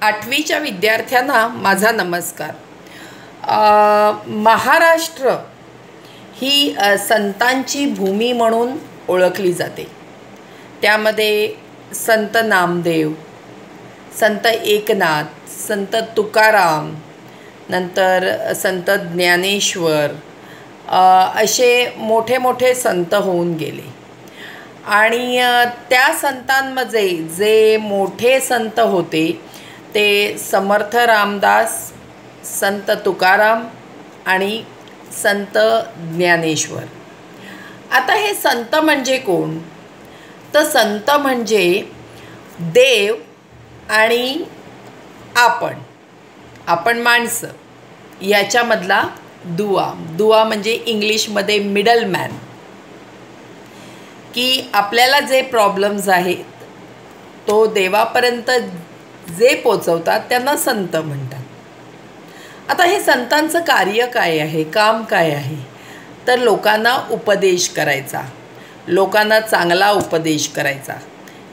8वीच्या विद्यार्थ्यांना माझा नमस्कार. महाराष्ट्र ही संतांची भूमी म्हणून ओळखली जाते. त्यामध्ये संत नामदेव, संत एकनाथ, संत तुकाराम, नंतर संत ज्ञानेश्वर असे मोठे मोठे संत होऊन गेले. आणि त्या संतांमध्ये जे मोठे संत होते ते समर्थ रामदास, संत तुकाराम आणि संत ज्ञानेश्वर. आता हे संत म्हणजे कोण? तर संत म्हणजे देव आणि आपण माणसं याच्यामधला दुवा म्हणजे इंग्लिशमध्ये मिडल मॅन, की आपल्याला जे प्रॉब्लेम्स आहेत तो देवापर्यंत जे पोचवतात त्यांना संत म्हणतात. आता हे संतांचं कार्य काय आहे, काम काय आहे? तर लोकांना उपदेश करायचा, लोकांना चांगला उपदेश करायचा.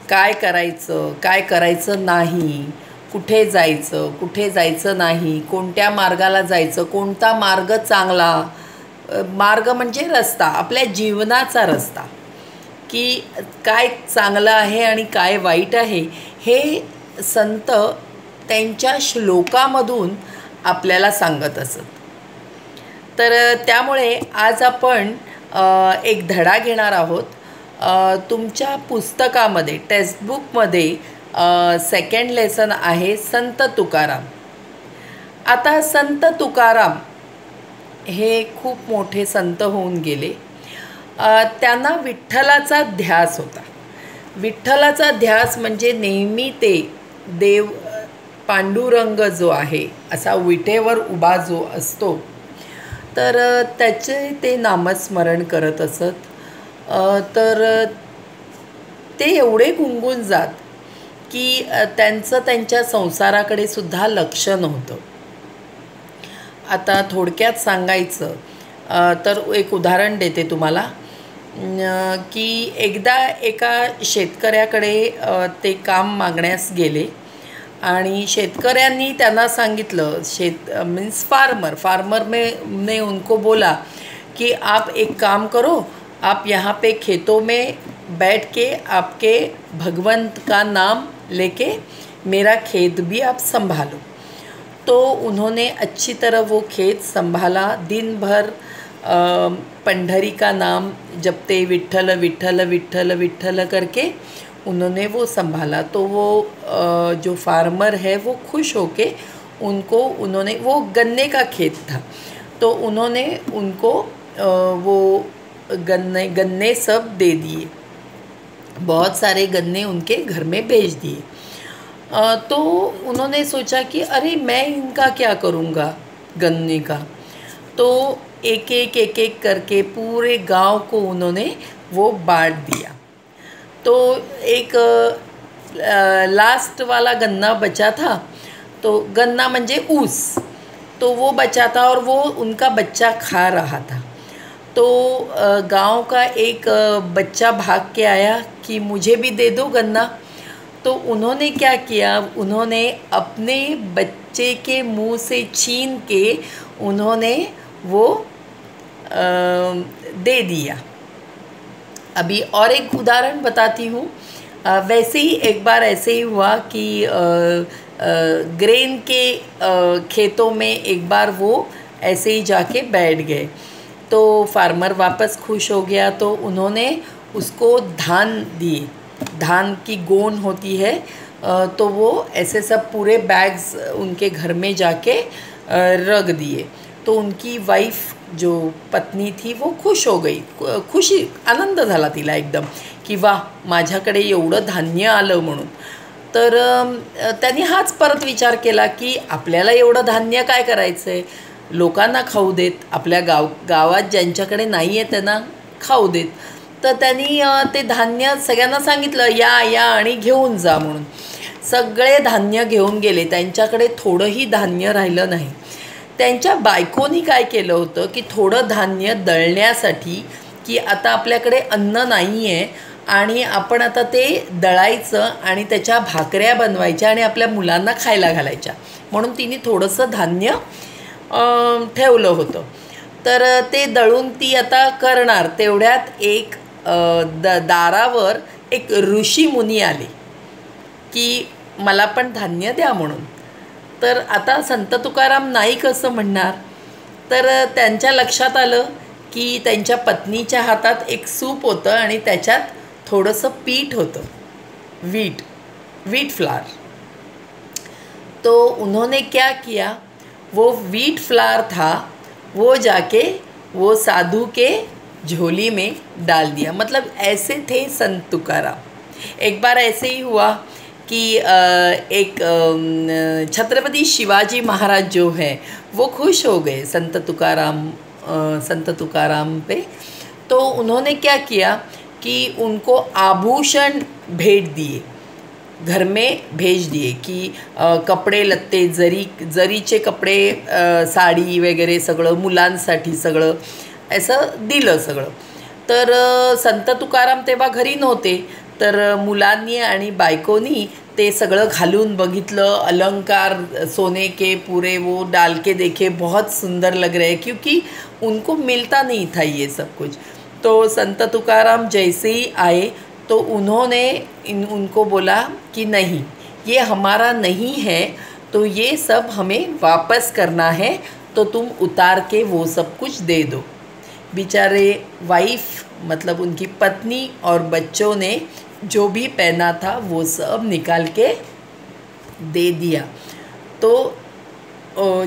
काय करायचं, काय करायचं नाही, कुठे जायचं नाही, कोणत्या मार्गाला जायचं, कोणता मार्ग चांगला, मार्ग म्हणजे रस्ता, आपल्या जीवनाचा रस्ता, की काय चांगलं आहे आणि काय वाईट आहे हे संत त्यांच्या श्लोकामधून आपल्याला सांगत असत. तर त्यामुळे आज आपण एक धडा घेणार आहोत. तुमच्या पुस्तकामध्ये, टेक्स्टबुकमध्ये सेकंड लेसन आहे संत तुकाराम. आता संत तुकाराम हे खूप मोठे संत होऊन गेले. त्यांना विठ्ठलाचा ध्यास होता. विठ्ठलाचा ध्यास म्हणजे नेहमी ते देव पांडुरंग जो आहे असा विटेवर उभा जो असतो, तर त्याचे ते नामस्मरण करत असत. तर ते एवढे गुंगून जात की त्यांचं त्यांच्या संसाराकडे सुद्धा लक्ष नव्हतं. आता थोडक्यात सांगायचं तर एक उदाहरण देते तुम्हाला, की एकदा एका शेतकऱ्याकडे ते काम मागण्यास गेले आणि शेतकऱ्यांनी त्यांना सांगितलं, फार्मर ने उनको बोला कि आप एक काम करो, आप यहाँ पे खेतों में बैठ के आपके भगवंत का नाम लेके मेरा खेत भी आप संभालो. तो उन्होंने अच्छी तरह वो खेत संभाला. दिन भर पंढरी का नाम जपते, विठ्ठल विठ्ठल विठ्ठल विठ्ठल करके उन्होंने वो संभाला. तो वो जो फार्मर है वो खुश होके उन्होंने वो गन्ने का खेत था, तो उन्होंने उनको वो गन्ने सब दे दिए. बहुत सारे गन्ने उनके घर में भेज दिए. तो उन्होंने सोचा कि अरे मैं इनका क्या करूँगा गन्ने का. तो एक एक करके पूरे गांव को उन्होंने वो बांट दिया. तो एक लास्ट वाला गन्ना बचा था, तो गन्ना म्हणजे ऊस, तो वो बचा था और वो उनका बच्चा खा रहा था. तो गांव का एक बच्चा भाग के आया कि मुझे भी दे दो गन्ना. तो उन्होंने क्या किया, उन्होंने अपने बच्चे के मुंह से छीन के उन्होंने वो दे दिया. अभी और एक उदाहरण बताती हूँ. वैसे ही एक बार ऐसे ही हुआ कि ग्रेन के खेतों में एक बार वो ऐसे ही जाके बैठ गए. तो फार्मर वापस खुश हो गया, तो उन्होंने उसको धान दिए. धान की गोन होती है, तो वो ऐसे सब पूरे बैग्स उनके घर में जाके रख दिए. तो उनकी वाइफ जो पत्नी थी वो खुश हो गई. खुशी आनंद झाला तिला एकदम, की वाह माझ्याकडे एवढं धान्य आलं म्हणून. तर त्यांनी हाच परत विचार केला की आपल्याला एवढं धान्य काय करायचं आहे, लोकांना खाऊ देत, आपल्या गावात ज्यांच्याकडे नाही आहे त्यांना खाऊ देत. तर त्यांनी ते धान्य सगळ्यांना सांगितलं या आणि घेऊन जा म्हणून. सगळे धान्य घेऊन गेले. त्यांच्याकडे थोडंही धान्य राहिलं नाही. त्यांच्या बायकोनी काय केलं होतं की थोडं धान्य दळण्यासाठी, की आता आपल्याकडे अन्न नाही आहे आणि आपण आता ते दळायचं आणि त्याच्या भाकऱ्या बनवायच्या आणि आपल्या मुलांना खायला घालायच्या, म्हणून तिने थोडंसं धान्य ठेवलं होतं. तर ते दळून ती आता करणार, तेवढ्यात एक दारावर एक ऋषीमुनी आले की मला पण धान्य द्या म्हणून. तर आता संत तुकाराम नाही कसं म्हणणार, तर त्यांच्या लक्षात आलं की त्यांच्या पत्नीच्या हातात एक सूप होतं आणि त्याच्यात थोड़ंसं पीठ होतं, वीट फ्लावर. तो उन्होंने क्या किया, वो वीट फ्लावर था वो जाके वो साधु के झोली में डाल दिया. मतलब ऐसे थे संत तुकाराम. एक बार ऐसे ही हुआ कि एक छत्रपति शिवाजी महाराज जो है वो खुश हो गए संत तुकाराम पे. तो उन्होंने क्या किया कि उनको आभूषण भेंट दिए, घर में भेज दिए की कपडे लत्ते, जरीचे कपडे, साडी वगैरे सगळं मुलांसाठी सगळं असं दिलं सगळं. तर संत तुकाराम तेव्हा घरी नव्हते, तर मुलांनी आणि बायकोनी ते सगळं घालून बघितलं. अलंकार सोने के पूरे वो डाल के देखे, बहुत सुंदर लग रहे हैं क्योंकि उनको मिलता नहीं था ये सब कुछ. तो संत तुकाराम जैसे ही आए तो उन्होंने उनको बोला कि नहीं, ये हमारा नहीं है, तो ये सब हमें वापस करना है, तो तुम उतार के वो सब कुछ दे दो. बेचारे वाइफ मतलब उनकी पत्नी और बच्चों ने जो भी पहना था वो सब निकाल के दे दिया. तो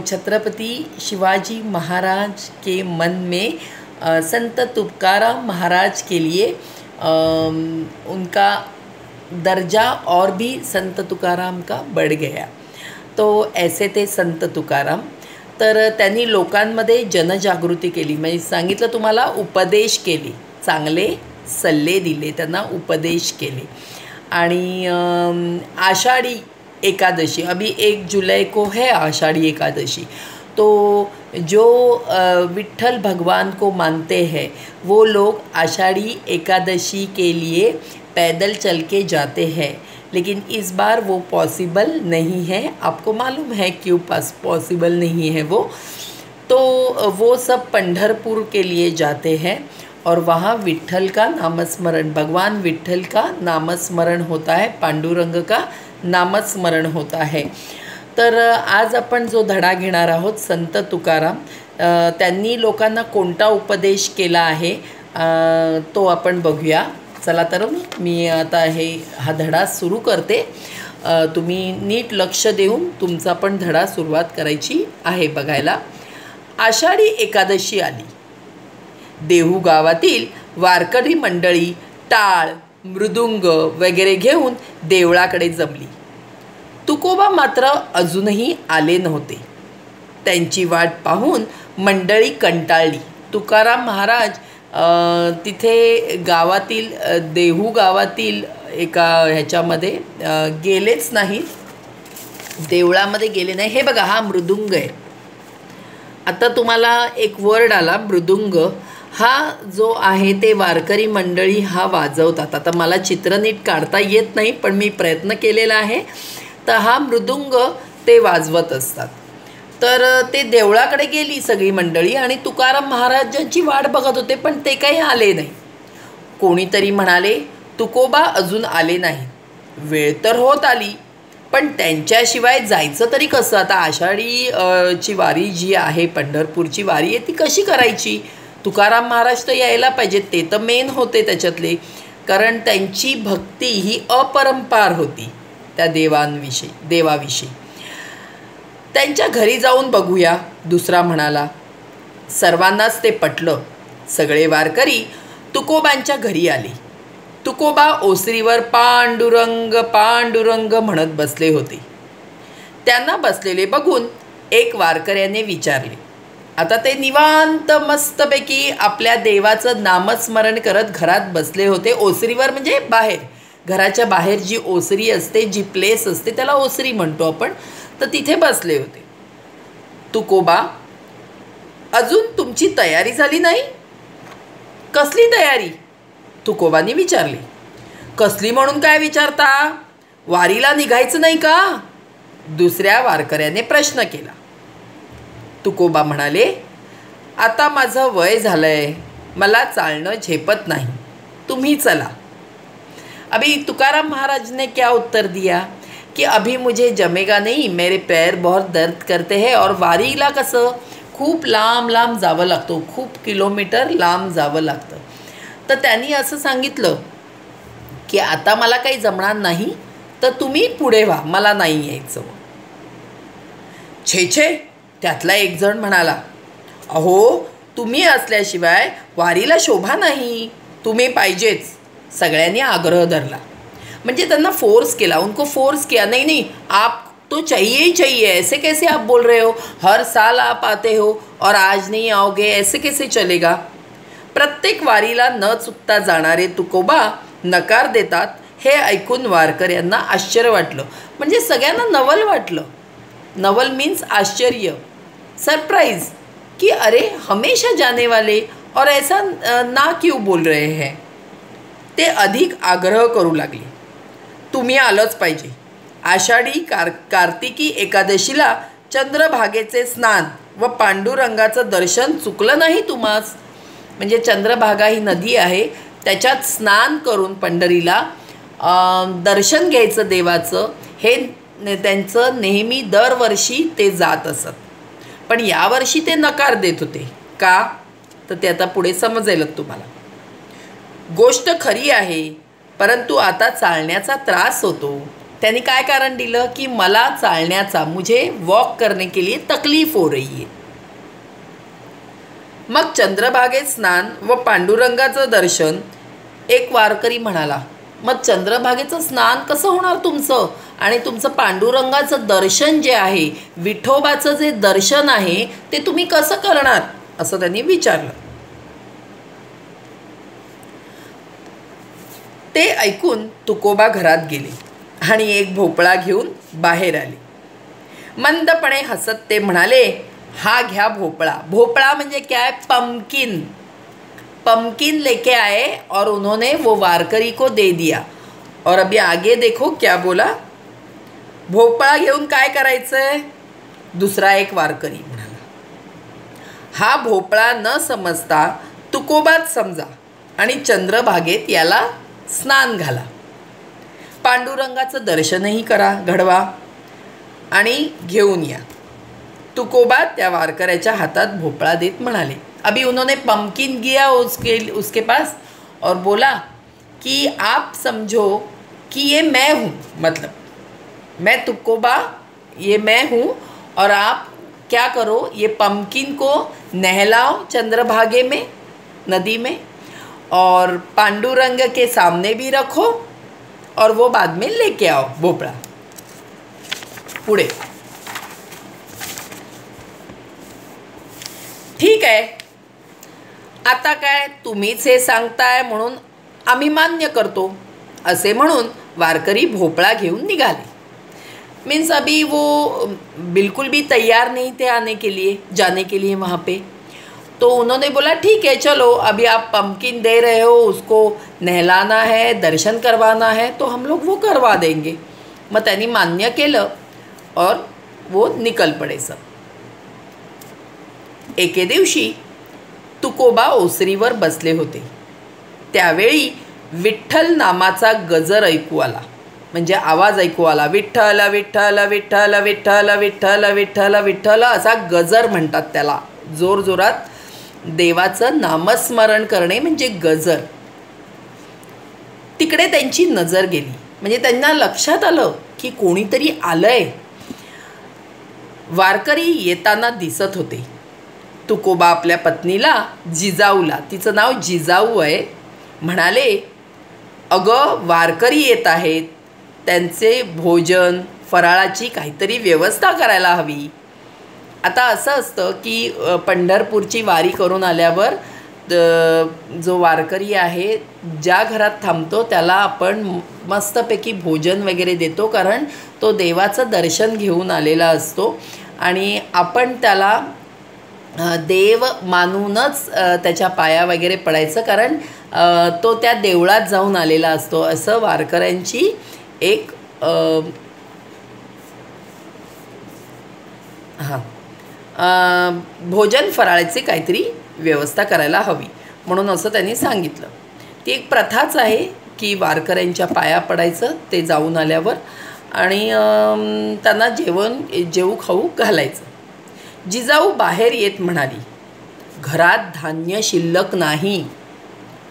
छत्रपति शिवाजी महाराज के मन में संत तुकाराम महाराज के लिए उनका दर्जा और भी संत तुकाराम का बढ़ गया. तो ऐसे थे संत तुकाराम. तर त्यांनी लोकांमध्ये जनजागृती केली, म्हणजे सांगितलं तुम्हाला, उपदेश केली, चांगले सल्ले दिले, त्यांना उपदेश केले. आणि आषाढ़ी एकादशी, अभी 1 जुलाई को है आषाढ़ी एकादशी. तो जो विट्ठल भगवान को मानते हैं वो लोग आषाढ़ी एकादशी के लिए पैदल चल के जाते हैं, लेकिन इस बार वो पॉसिबल नहीं है. आपको मालूम है क्यों पॉसिबल नहीं है वो? तो वो सब पंढरपुर के लिए जाते हैं और वहाँ विट्ठल का नामस्मरण, भगवान विट्ठल का नामस्मरण होता है, पांडुरंग का नामस्मरण होता है. तर आज आपण जो धडा घेणार आहोत, संत तुकाराम त्यांनी लोकांना कोणता उपदेश केला आहे तो आपण बघूया. चला तर मी आता हा धडा सुरू करते. तुम्ही नीट लक्ष देऊन तुमचा पण धडा सुरुवात करायची आहे बघायला. आषाढी एकादशी आली. देहू गावातील वारकरी मंडळी टाळ, मृदुंग वगैरे घेऊन देवळाकडे जमली. तुकोबा मात्र अजूनही आले नव्हते. त्यांची वाट पाहून मंडळी कंटाळली. तुकाराम महाराज तिथे गावातील देहू गावातील एका ह्याच्यामध्ये गेलेच नाहीत, देवळामध्ये गेले नाही. हे बघा, हा मृदुंग आहे. आता तुम्हाला एक वर्ड आला मृदुंग. हा जो आहे ते वारकरी मंडळी हा वाजवतात. आता मला चित्र नीट काढता येत नाही, पण मी प्रयत्न केलेला आहे. तर हा मृदुंग ते वाजवत असतात. तर ते देवळाकडे गेली सगळी मंडळी आणि तुकाराम महाराजांची वाट बघत होते, पण ते काही आले नाही. कोणीतरी म्हणाले, तुकोबा अजून आले नाही. वेळ तर होत आली, पण त्यांच्याशिवाय जायचं तरी कसं? आता आषाढी ची वारी जी आहे, पंढरपूरची वारी आहे, ती कशी करायची? तुकाराम महाराज तर यायला पाहिजेत, ते तर मेन होते त्याच्यातले, कारण त्यांची भक्ती ही अपरंपार होती त्या देवाविषयी. त्यांच्या घरी जाऊन बघूया, दुसरा म्हणाला. सर्वांनाच ते पटलं. सगळे वारकरी तुकोबांच्या घरी आले. तुकोबा ओसरीवर पांडुरंग पांडुरंग म्हणत बसले होते. त्यांना बसलेले बघून एक वारकऱ्याने विचारले. आता ते निवांत मस्तपैकी आपल्या देवाचं नामस्मरण करत घरात बसले होते. ओसरीवर म्हणजे बाहेर, घराच्या बाहेर जी ओसरी असते, जी प्लेस असते, त्याला ओसरी म्हणतो आपण. तर तिथे बसले होते. तुकोबा, अजून तुमची तयारी झाली नाही? कसली तयारी? तुकोबांनी विचारले. कसली म्हणून काय विचारता? वारीला निघायचं नाही का? दुसऱ्या वारकऱ्याने प्रश्न केला. तुकोबा म्हणाले, आता माझं वय झालंय, मला चालणं झेपत नाही, तुम्ही चला. अभी तुकाराम महाराज ने क्या उत्तर दिया कि अभी मुझे जमेगा नहीं, मेरे पैर बहुत दर्द करते हैं. और वारीला कसं खूप लांब लांब जावं लागतं, खूप किलोमीटर लांब जावं लागतं. तर त्यांनी असं सांगितलं की आता मला काही जमणार नाही, तर तुम्ही पुढे व्हा, मला नाही यायचं. छे छे, त्यातला एक जण म्हणाला, अहो तुम्ही असल्याशिवाय वारीला शोभा नाही, तुम्ही पाहिजेच. सगळ्यांनी आग्रह धरला, म्हणजे त्यांना फोर्स केला, उनको फोर्स किया. नहीं नहीं, आप तो चाहिए ही चाहिए, ऐसे कैसे आप बोल रहे हो, हर साल आप आते हो और आज नहीं आओगे, ऐसे कैसे चलेगा. प्रत्येक वारीला न चुकता जाणारे तुकोबा नकार देतात हे ऐकून वारकऱ्यांना आश्चर्य वाटलं. म्हणजे सगळ्यांना नवल वाटलं. नवल मीन्स आश्चर्य, सरप्राइज, कि अरे हमेशा जाने वाले और ऐसा ना क्यों बोल रहे हैं. ते अधिक आग्रह करू लागले, तुम्ही आलंच पाहिजे. आषाढी कार्तिकी एकादशीला चंद्रभागेचे स्नान व पांडुरंगाचं दर्शन चुकलं नाही तुम्हास. म्हणजे चंद्रभागा ही नदी आहे, त्याच्यात स्नान करून पंढरीला दर्शन घ्यायचं देवाचं, हे त्यांचं नेहमी दरवर्षी ते जात असत. पण यावर्षी ते नकार देत होते का, तर ते आता पुढे समजेलच तुम्हाला. गोष्ट खरी आहे, परंतु आता चालण्याचा त्रास होतो. त्यांनी काय कारण दिलं की मला चालण्याचा, मुझे वॉक करने के लिए तकलीफ हो रही है. मग चंद्रभागेत स्नान व पांडुरंगाचं दर्शन. एक वारकरी म्हणाला, मग चंद्रभागेचं स्नान कसं होणार तुमचं, आणि तुमचं पांडुरंगाचं दर्शन जे आहे, विठोबाचं जे दर्शन आहे, ते तुम्ही कसं करणार, असं त्यांनी विचारलं. ते ऐकून तुकोबा घरात गेले आणि एक भोपळा घेऊन बाहेर आले. मंदपणे हसत ते म्हणाले, हा घ्या भोपळा. भोपळा म्हणजे काय, पम्पकिन. पम्पकिन लेके आए और उन्होंने वो वारकरी को दे दिया. और अभी आगे देखो क्या बोला. भोपळा घेऊन काय करायचंय, दुसरा एक वारकरी म्हणाला. हा भोपळा न समजता तुकोबाच समजा आणि चंद्रभागेत याला स्नान घाला, पांडुरंगाचं दर्शनही करा, घडवा आणि घेऊन या. तुकोबा त्या वारकऱ्याच्या हातात भोपळा देत म्हणाले. अभी उन्होंने पम्पकिन दिया उसके पास और बोला कि आप समझो कि ये मैं हूँ, मतलब मैं तुकोबा, ये मैं हूँ, और आप क्या करो, ये पम्पकिन को नहलाओ चंद्रभागे में, नदी में, और पांडुरंग के सामने भी रखो और वो बाद में लेके आओ भोपळा. पुढे ठीक आहे, आता काय तुम्हीच हे सांगताय म्हणून आम्ही मान्य करतो, असे म्हणून वारकरी भोपळा घेऊन निघाले. मीन्स अभी वो बिल्कुल भी तैयार नहीं थे आने के लिए, जाने के लिए वहाँ पे. तो उन्होंने बोला ठीक है चलो, अभी आप पम्पकिन दे रहे हो, उसको नहलाना है, दर्शन करवाना है, तो हम लोग वो करवा देंगे. मग त्यांनी मान्य केलं और वो निकल पडे सब. एके दिवशी तुकोबा ओसरीवर बसले होते. त्यावेळी विठ्ठल नामाचा गजर ऐकू आला, म्हणजे आवाज ऐकू आला. विठ्ठल विठ्ठल विठ्ठल विठ्ठल विठ्ठल विठ्ठल विठ्ठल असा गजर म्हणतात त्याला. जोरजोरात देवाचं नामस्मरण करणे म्हणजे गजर. तिकडे त्यांची नजर गेली, म्हणजे त्यांना लक्षात आलं की कोणीतरी आलंय. वारकरी येताना दिसत होते. तुकोबा आपल्या पत्नीला, जिजाऊला, तिचं नाव जिजाऊ आहे, म्हणाले, अगं वारकरी येत आहेत, त्यांचे भोजन फराळाची काहीतरी व्यवस्था करायला हवी. आता असं असतं की पंढरपूरची वारी करून आल्यावर जो वारकरी आहे, ज्या घरात थांबतो त्याला आपण मस्तपैकी भोजन वगैरे देतो, कारण तो देवाचं दर्शन घेऊन आलेला असतो आणि आपण त्याला देव मानूनच त्याच्या पाया वगैरे पडायचं, कारण तो त्या देवळात जाऊन आलेला असतो, असं वारकऱ्यांची एक भोजन फराळाची काहीतरी व्यवस्था करायला हवी म्हणून असं त्यांनी सांगितलं. ती एक प्रथाच आहे की वारकऱ्यांच्या पाया पडायचं ते जाऊन आल्यावर आणि त्यांना जेवू खाऊ घालायचं. जिजाऊ बाहेर येत म्हणाली, घरात धान्य शिल्लक नहीं.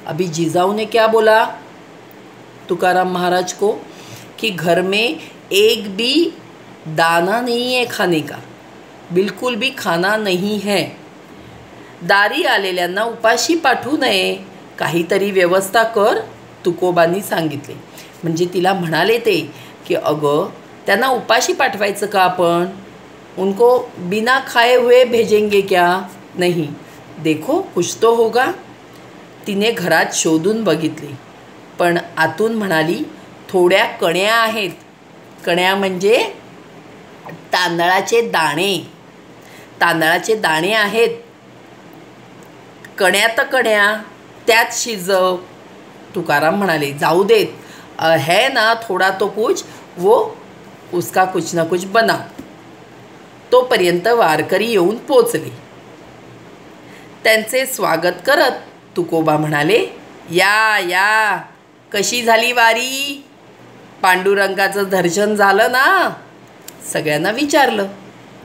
अभी जिजाऊ ने क्या बोला तुकाराम महाराज को कि घर में एक भी दाना नहीं है खाने का, बिल्कुल भी खाना नहीं है. दारी आलेल्यांना उपाशी पाठवू नये, काहीतरी व्यवस्था कर, तुकोबांनी सांगितले. म्हणजे तिला म्हणाले ते की अगं त्यांना उपाशी पाठवायचं का आपण, उनको बिना खाए हुए भेजेंगे क्या, नहीं, देखो कुछ तो होगा. तिने घरात शोधून बघितले पण आतून म्हणाली, थोड्या कण्या आहेत. कण्या म्हणजे तांदळाचे दाणे, तांदळाचे दाणे आहेत. कण्या तर कण्या, त्यात शिजव. तुकाराम म्हणाले, जाऊ देत, है ना थोड़ा तो कुछ, वो उसका कुछ ना कुछ बना. तोपर्यंत वारकरी येऊन पोचले. त्यांचे स्वागत करत तुकोबा म्हणाले, या या, कशी झाली वारी, पांडुरंगाचं दर्शन झालं ना. सगळ्यांना विचारलं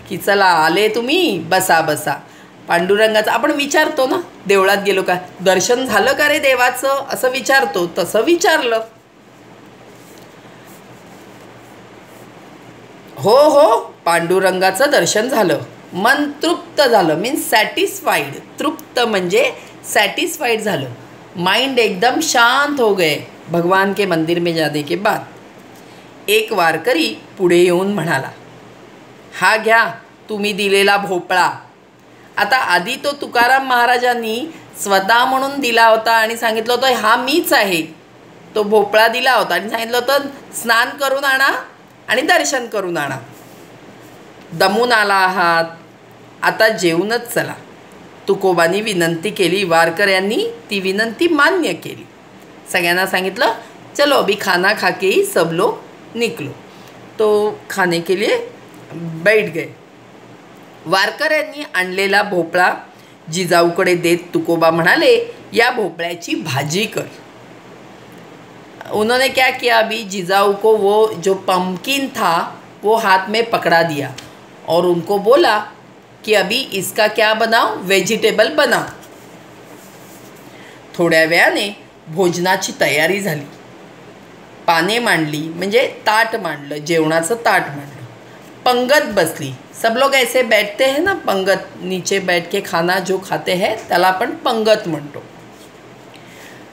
की चला आले तुम्ही, बसा बसा. पांडुरंगाचं आपण विचारतो ना देवळात गेलो का, दर्शन झालं का रे देवाचं, असं विचारतो, तसं विचारलं. हो हो, पांडुरंगाचं दर्शन झालं, मन तृप्त झालं, मीन्स सॅटिस्फाईड. तृप्त म्हणजे सैटिस्फाइड झालं, माइंड एकदम शांत हो गए भगवान के मंदिर में जाने के बाद. एक वारकरी पुढे येऊन म्हणाला, हा घ्या तुम्ही दिलेला भोपळा. आता आधी तो तुकाराम महाराजांनी स्वतः म्हणून दिला होता आणि सांगितलं होतं हा मीच आहे. तो भोपळा दिला होता आणि सांगितलं होतं स्नान करून आणा आणि दर्शन करून आणा. दमून आला आहात, आता जेवूनच चला. तुकोबांनी विनंती केली. वारकऱ्यांनी ती विनंती मान्य केली. सगळ्यांना सांगितलं चलो अभी खाना खा के ही सब लोग निकलो. तो खाने के लिए बैठ गए. वारकऱ्यांनी आणलेला भोपळा जिजाऊकडे देत तुकोबा म्हणाले, या भोपळ्याची भाजी कर. उन्होंने क्या किया, अभी जिजाऊ को वो जो पम्पकिन था वो हाथ में पकड़ा दिया और उनको बोला कि अभी इसका क्या बनाओ, वेजिटेबल बनाओ. थोड्या वेळाने भोजनाची तयारी झाली. पाने मांडली म्हणजे ताट मांडलं, जेवणाचं ताट मांडलं. पंगत बसली. सब लोग ऐसे बैठते हैं ना, पंगत, नीचे बैठ के खाना जो खाते हैं त्याला आपण पंगत म्हणतो.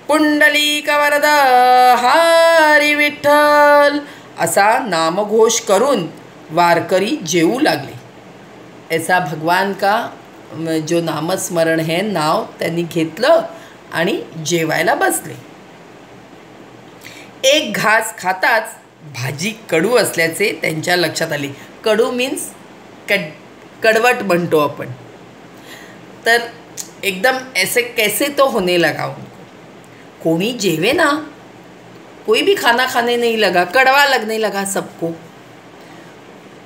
पुंडलिक वरद हरी विठ्ठल असा नामघोष करून वारकरी जेवू लागले. ऐसा भगवान का जो नामस्मरण है नाव त्यांनी घेतलं आणि जेवायला बसले. एक घास खाताच भाजी कडू असल्याचे त्यांच्या लक्षात आले. कडू मीन्स कडवट म्हणतो आपण. तर एकदम ऐसे कैसे तो होने लगा उनको. कोणी जेवे ना, कोई भी खाना खाने नहीं लगा, कड़वा लगने लगा सबको.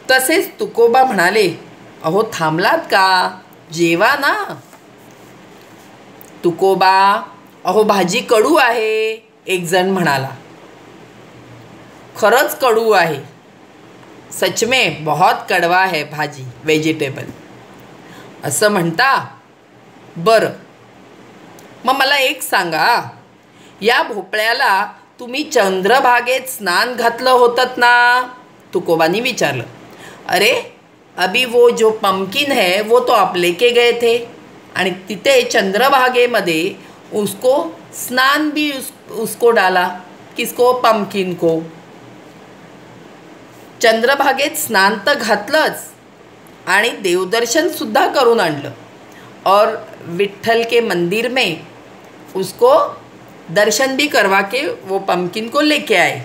तसेच तुकोबा म्हणाले, अहो थांबलात का, जेवा ना. तुकोबा, अहो भाजी कडू आहे, एक जण म्हणाला. खरंच कडू आहे, सच में बहुत कड़वा है भाजी, वेजिटेबल असं म्हणता. बरं मग मला एक सांगा, या भोपळ्याला तुम्ही चंद्रभागेत स्नान घातलं होतं ना, तुकोबांनी विचारलं. अरे अभी वो जो पम्पकिन है वो तो आप लेके गए थे आणि तिथे चंद्रभागेमध्ये उसको स्नान भी उसको डाला. किसको, पम्पकिन को. चंद्रभागेत स्नान तर घातलंच आणि देवदर्शनसुद्धा करून आणलं. और विठ्ठल के मंदिर में उसको दर्शन भी करवा के वो पम्पकिन को लेके आए.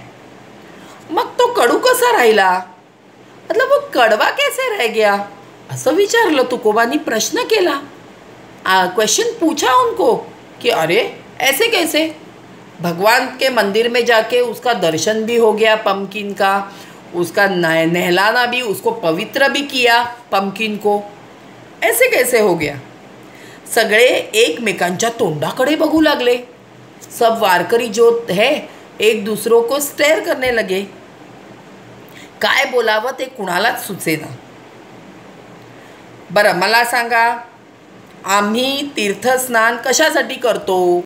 मग तो कडू कसा राहिला, मतलब वो कड़वा कैसे रह गया, असं विचारलं. तुकोबांनी प्रश्न केला, क्वेश्चन पूछा उनको कि अरे ऐसे कैसे? भगवान के मंदिर में जाके उसका दर्शन भी हो गया पम्पकिन का, उसका नहलाना भी, उसको पवित्र भी किया पम्पकिन को, ऐसे कैसे हो गया? सगळे एकमेकांच्या तोंडाकडे बघू लागले. सब वारकरी जो है एक दूसरों को स्टेअर करने लगे. काय बोलावं ते कुणालाच सुचेना. बरं मला सांगा, आम्ही तीर्थस्नान कशासाठी करतो?